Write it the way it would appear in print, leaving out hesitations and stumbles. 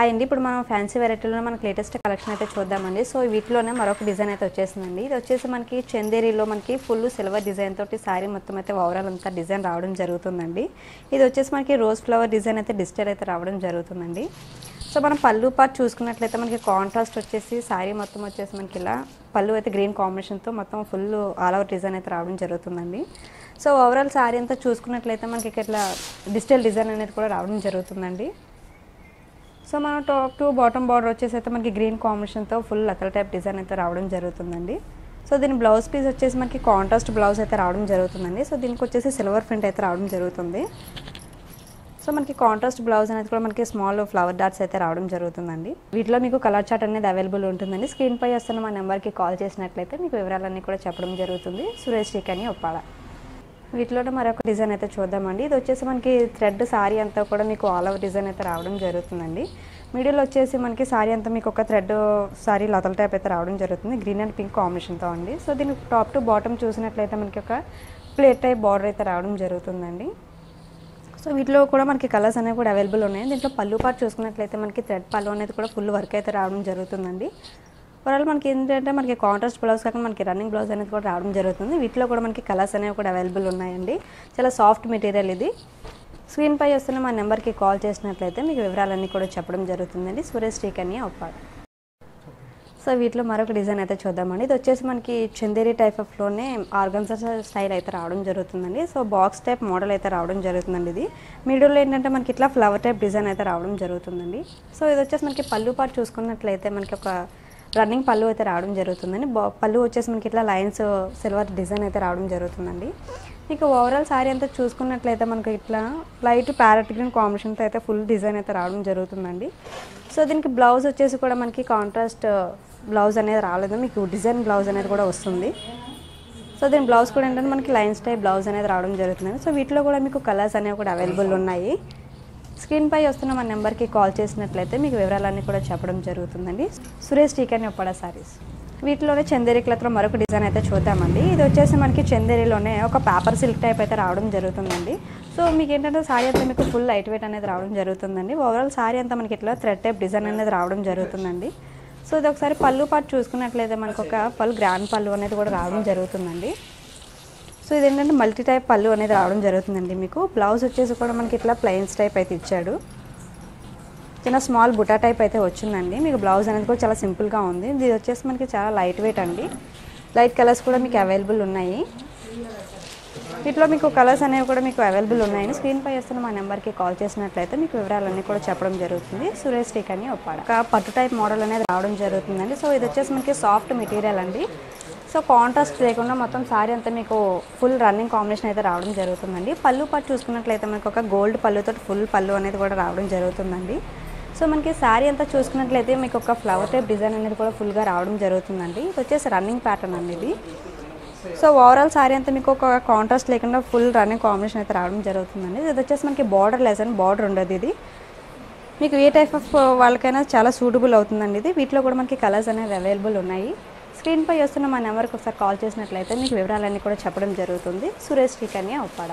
Hi అండి, ఇప్పుడు మనం ఫ్యాన్సీ వెరైటీలో మనకి లేటెస్ట్ కలెక్షన్ అయితే చూద్దామండి. సో వీటిలోనే మరొక డిజైన్ అయితే వచ్చేసిందండి. ఇది వచ్చేసి మనకి చందేరిలో మనకి ఫుల్ సిల్వర్ డిజైన్ తోటి సారీ మొత్తం అయితే ఓవరాల్ అంతా డిజైన్ రావడం జరుగుతుందండి. ఇది వచ్చేసి మనకి రోజ్ ఫ్లవర్ డిజైన్ అయితే డిజిటల్ అయితే రావడం జరుగుతుందండి. సో మనం పళ్ళు పార్ట్ చూసుకున్నట్లయితే మనకి కాంట్రాస్ట్ వచ్చేసి సారీ మొత్తం వచ్చేసి మనకి ఇలా పళ్ళు అయితే గ్రీన్ కాంబినేషన్తో మొత్తం ఫుల్ ఆల్ ఓవర్ డిజైన్ అయితే రావడం జరుగుతుందండి. సో ఓవరాల్ సారీ అంతా చూసుకున్నట్లయితే మనకి ఇట్లా డిజిటల్ డిజైన్ అనేది కూడా రావడం జరుగుతుందండి. సో మన టాప్ టు బాటమ్ బార్డర్ వచ్చేసి అయితే మనకి గ్రీన్ కాంబినేషన్తో ఫుల్ లతల్ టైప్ డిజైన్ అయితే రావడం జరుగుతుందండి. సో దీని బ్లౌజ్ పీస్ వచ్చేసి మనకి కాంట్రాస్ట్ బ్లౌజ్ అయితే రావడం జరుగుతుందండి. సో దీనికి వచ్చేసి సిల్వర్ ప్రింట్ అయితే రావడం జరుగుతుంది. సో మనకి కాంట్రాస్ట్ బ్లౌజ్ అనేది కూడా మనకి స్మాల్ ఫ్లవర్ డాట్స్ అయితే రావడం జరుగుతుందండి. వీటిలో మీకు కలర్ చార్ట్ అనేది అవైలబుల్ ఉంటుందండి. స్క్రీన్ పై వస్తున్న మా నెంబర్కి కాల్ చేసినట్లయితే మీకు వివరాలన్నీ కూడా చెప్పడం జరుగుతుంది. సురేష్ టీకని ఒప్పాడ. వీటిలోనే మరొక డిజైన్ అయితే చూద్దామండి. ఇది వచ్చేసి మనకి థ్రెడ్ సారీ అంతా కూడా మీకు ఆల్ ఓవర్ డిజైన్ అయితే రావడం జరుగుతుందండి. మిడిల్ వచ్చేసి మనకి సారీ అంతా మీకు ఒక థ్రెడ్ సారీ లతల్ టైప్ అయితే రావడం జరుగుతుంది, గ్రీన్ అండ్ పింక్ కాంబినేషన్తో అండి. సో దీనికి టాప్ టు బాటమ్ చూసినట్లయితే మనకి ఒక ప్లేట్ టైప్ బార్డర్ అయితే రావడం జరుగుతుందండి. సో వీటిలో కూడా మనకి కలర్స్ అనేవి కూడా అవైలబుల్ ఉన్నాయి. దీంట్లో పళ్ళు పార్ట్ చూసుకున్నట్లయితే మనకి థ్రెడ్ పళ్ళు అనేది కూడా ఫుల్ వర్క్ అయితే రావడం జరుగుతుందండి. ఓవరాల్ మనకి ఏంటంటే మనకి కాంట్రాస్ట్ బ్లౌజ్ కాకుండా మనకి రన్నింగ్ బ్లౌజ్ అనేది కూడా రావడం జరుగుతుంది. వీటిలో కూడా మనకి కలర్స్ అనేవి కూడా అవైలబుల్ ఉన్నాయండి. చాలా సాఫ్ట్ మెటీరియల్ ఇది. స్క్రీన్ పై వస్తున్న మా నెంబర్కి కాల్ చేసినట్లయితే మీకు వివరాలన్నీ కూడా చెప్పడం జరుగుతుందండి. సురేష్ టీకని ఒప్పాడ. సో వీటిలో మరొక డిజైన్ అయితే చూద్దామండి. ఇది వచ్చేసి మనకి చందేరి టైప్ ఆఫ్లోనే ఆర్గన్జా స్టైల్ అయితే రావడం జరుగుతుందండి. సో బాక్స్ టైప్ మోడల్ అయితే రావడం జరుగుతుందండి. ఇది మిడిల్లో ఏంటంటే మనకి ఇట్లా ఫ్లవర్ టైప్ డిజైన్ అయితే రావడం జరుగుతుందండి. సో ఇది వచ్చేసి మనకి పళ్ళు పార్ట్ చూసుకున్నట్లయితే మనకి ఒక రన్నింగ్ పళ్ళు అయితే రావడం జరుగుతుందండి. పళ్ళు వచ్చేసి మనకి ఇట్లా లైన్స్ సిల్వర్ డిజైన్ అయితే రావడం జరుగుతుందండి. మీకు ఓవరాల్ సారీ అంతా చూసుకున్నట్లయితే మనకి ఇట్లా లైట్ ప్యారెట్ గ్రీన్ కాంబినేషన్తో అయితే ఫుల్ డిజైన్ అయితే రావడం జరుగుతుందండి. సో దీనికి బ్లౌజ్ వచ్చేసి కూడా మనకి కాంట్రాస్ట్ బ్లౌజ్ అనేది రాలేదు, మీకు డిజైన్ బ్లౌజ్ అనేది కూడా వస్తుంది. సో దీని బ్లౌజ్ కూడా ఏంటంటే మనకి లైన్స్ టైప్ బ్లౌజ్ అనేది రావడం జరుగుతుందండి. సో వీటిలో కూడా మీకు కలర్స్ అనేవి కూడా అవైలబుల్ ఉన్నాయి. స్క్రీన్ పై వస్తున్న మన నెంబర్కి కాల్ చేసినట్లయితే మీకు వివరాలన్నీ కూడా చెప్పడం జరుగుతుందండి. సురేష్ టీకని ఒప్పాడ సారీస్. వీటిలోనే చందేరి క్లాత్లో మరొక డిజైన్ అయితే చూద్దామండి. ఇది వచ్చేసి మనకి చందేరిలోనే ఒక పేపర్ సిల్క్ టైప్ అయితే రావడం జరుగుతుందండి. సో మీకు ఏంటంటే సారీ అంతా మీకు ఫుల్ లైట్ వెయిట్ అనేది రావడం జరుగుతుందండి. ఓవరాల్ సారీ అంతా మనకి ఇట్లా థ్రెడ్ టైప్ డిజైన్ అనేది రావడం జరుగుతుందండి. సో ఇది ఒకసారి పళ్ళు పాటు చూసుకున్నట్లయితే మనకు ఒక పళ్ళు గ్రాండ్ పళ్ళు అనేది కూడా రావడం జరుగుతుందండి. సో ఇది ఏంటంటే మల్టీ టైప్ పళ్ళు అనేది రావడం జరుగుతుందండి. మీకు బ్లౌజ్ వచ్చేసి కూడా మనకి ఇట్లా ప్లెయిన్స్ టైప్ అయితే ఇచ్చాడు. చిన్న స్మాల్ బుటా టైప్ అయితే వచ్చిందండి. మీకు బ్లౌజ్ అనేది కూడా చాలా సింపుల్గా ఉంది. ఇది వచ్చేసి మనకి చాలా లైట్ వెయిట్ అండి. లైట్ కలర్స్ కూడా మీకు అవైలబుల్ ఉన్నాయి. వీటిలో మీకు కలర్స్ అనేవి కూడా మీకు అవైలబుల్ ఉన్నాయని స్క్రీన్ పై వస్తున్న మా నెంబర్కి కాల్ చేసినట్లయితే మీకు వివరాలన్నీ కూడా చెప్పడం జరుగుతుంది. సురేష్ టీకని ఒప్పాడ. ఒక పట్టు టైప్ మోడల్ అనేది రావడం జరుగుతుందండి. సో ఇది వచ్చేసి మనకి సాఫ్ట్ మెటీరియల్ అండి. సో కాంట్రాస్ట్ లేకుండా మొత్తం సారీ అంతా మీకు ఫుల్ రన్నింగ్ కాంబినేషన్ అయితే రావడం జరుగుతుందండి. పళ్ళు పాటు చూసుకున్నట్లయితే మనకు ఒక గోల్డ్ పళ్ళుతో ఫుల్ పళ్ళు అనేది కూడా రావడం జరుగుతుందండి. సో మనకి శారీ అంతా చూసుకున్నట్లయితే మీకు ఒక ఫ్లవర్ టైప్ డిజైన్ అనేది కూడా ఫుల్గా రావడం జరుగుతుందండి. ఇది వచ్చేసి రన్నింగ్ ప్యాటర్న్ అండి ఇది. సో ఓవరాల్ శారీ అంతా మీకు ఒక కాంట్రాస్ట్ లేకుండా ఫుల్ రన్నింగ్ కాంబినేషన్ అయితే రావడం జరుగుతుందండి. ఇది వచ్చేసి మనకి బార్డర్ లెస్ అండ్ బార్డర్ ఉండదు. ఇది మీకు ఏ టైప్ ఆఫ్ వాళ్ళకైనా చాలా సూటబుల్ అవుతుందండి. ఇది వీటిలో కూడా మనకి కలర్స్ అనేవి అవైలబుల్ ఉన్నాయి. స్క్రీన్ పై వస్తున్న మా నెంబర్కి ఒకసారి కాల్ చేసినట్లయితే మీకు వివరాలన్నీ కూడా చెప్పడం జరుగుతుంది. సురేష్ టీకని ఒప్పాడ.